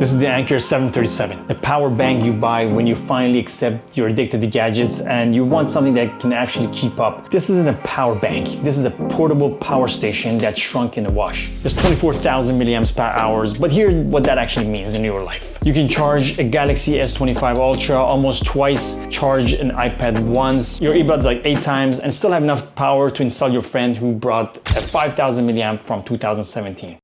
This is the Anker 737, the power bank you buy when you finally accept you're addicted to gadgets and you want something that can actually keep up. This isn't a power bank. This is a portable power station that's shrunk in the wash. There's 24,000 milliamps per hour, but here's what that actually means in your life. You can charge a Galaxy S25 Ultra almost twice, charge an iPad once, your earbuds like 8 times, and still have enough power to install your friend who brought a 5,000 milliamp from 2017.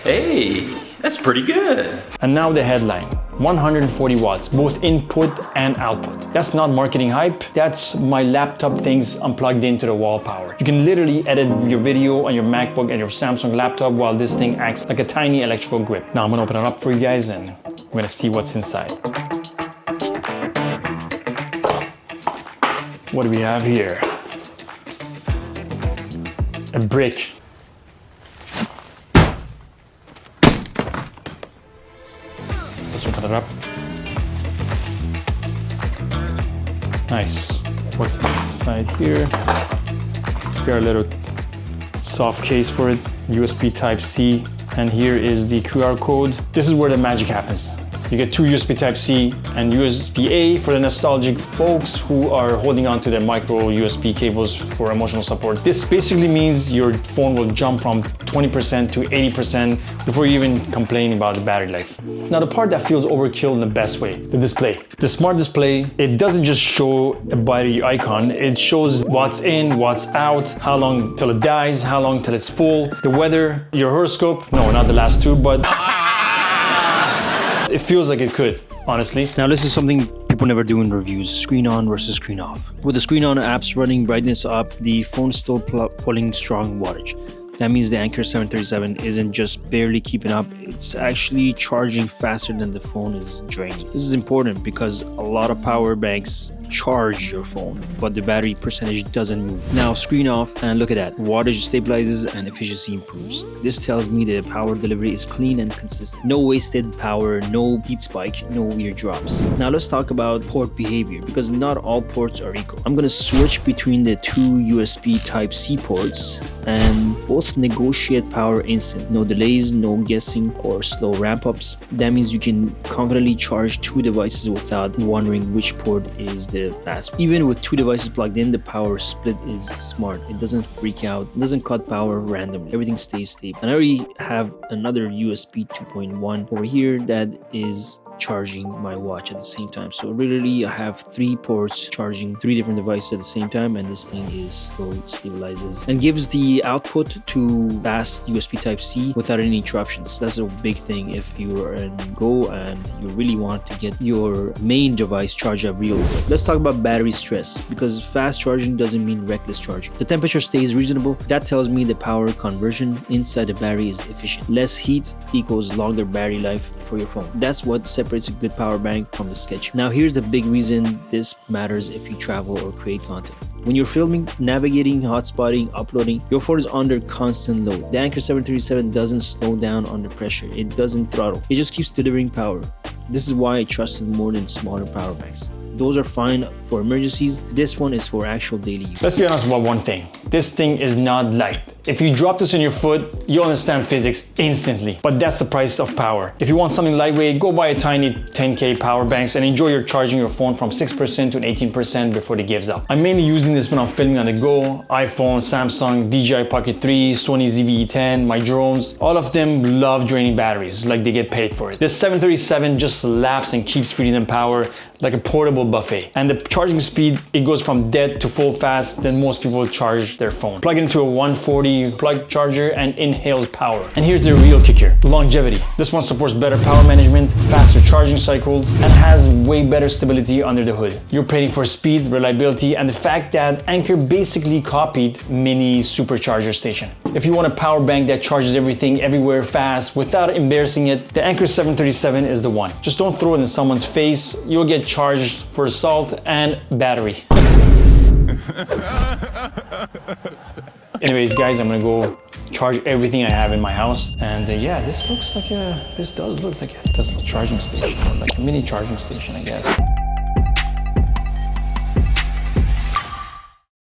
Hey, that's pretty good. And now the headline, 140 watts, both input and output. That's not marketing hype, that's my laptop things unplugged into the wall power. You can literally edit your video on your MacBook and your Samsung laptop while this thing acts like a tiny electrical grip. Now I'm gonna open it up for you guys and we're gonna see what's inside. What do we have here? A brick. Let's open it up. Nice. What's inside here? Got a little soft case for it, USB Type-C, and here is the QR code. This is where the magic happens. You get 2 USB Type-C and USB-A for the nostalgic folks who are holding on to their micro USB cables for emotional support. This basically means your phone will jump from 20% to 80% before you even complain about the battery life. Now the part that feels overkill in the best way, the display. The smart display, it doesn't just show a battery icon, it shows what's in, what's out, how long till it dies, how long till it's full, the weather, your horoscope, no, not the last two, but it feels like it could, honestly. Now this is something people never do in reviews, screen on versus screen off. With the screen on, apps running, brightness up, the phone's still pulling strong wattage. That means the Anker 737 isn't just barely keeping up, it's actually charging faster than the phone is draining. This is important because a lot of power banks charge your phone, but the battery percentage doesn't move. Now screen off and look at that, wattage stabilizes and efficiency improves. This tells me the power delivery is clean and consistent. No wasted power, no heat spike, no weird drops. Now let's talk about port behavior because not all ports are equal. I'm gonna switch between the 2 USB Type-C ports and both negotiate power instant. No delays, no guessing or slow ramp-ups. That means you can confidently charge 2 devices without wondering which port is the fast. Even with 2 devices plugged in, the power split is smart. It doesn't freak out, it doesn't cut power randomly. Everything stays stable. And I already have another USB 2.1 over here that is charging my watch at the same time. So literally I have 3 ports charging 3 different devices at the same time, and this thing is slowly stabilizes and gives the output to fast USB Type-C without any interruptions. That's a big thing if you are in Go and you really want to get your main device charged up real quick. Let's talk about battery stress because fast charging doesn't mean reckless charging. The temperature stays reasonable. That tells me the power conversion inside the battery is efficient. Less heat equals longer battery life for your phone. That's what separates a good power bank from the sketch. Now here's the big reason this matters if you travel or create content. When you're filming, navigating, hotspotting, uploading, your phone is under constant load. The Anker 737 doesn't slow down under pressure. It doesn't throttle. It just keeps delivering power. This is why I trust it more than smaller power banks. Those are fine for emergencies. This one is for actual daily use. Let's be honest about one thing. This thing is not light. If you drop this on your foot, you'll understand physics instantly. But that's the price of power. If you want something lightweight, go buy a tiny 10K power banks and enjoy your charging your phone from 6% to 18% before it gives up. I'm mainly using this when I'm filming on the go. iPhone, Samsung, DJI Pocket 3, Sony ZV-E10, my drones. All of them love draining batteries like they get paid for it. This 737 just laughs and keeps feeding them power like a portable buffet. And the charging speed, it goes from dead to full fast than most people charge their phone. Plug into a 140 plug charger and inhales power. And here's the real kicker, longevity. This one supports better power management, faster charging cycles, and has way better stability under the hood. You're paying for speed, reliability, and the fact that Anker basically copied mini supercharger station. If you want a power bank that charges everything everywhere fast without embarrassing it, the Anker 737 is the one. Just don't throw it in someone's face. You'll get charged for salt and battery. Anyways, guys, I'm gonna go charge everything I have in my house. And yeah, this does look like a Tesla charging station, or like a mini charging station, I guess.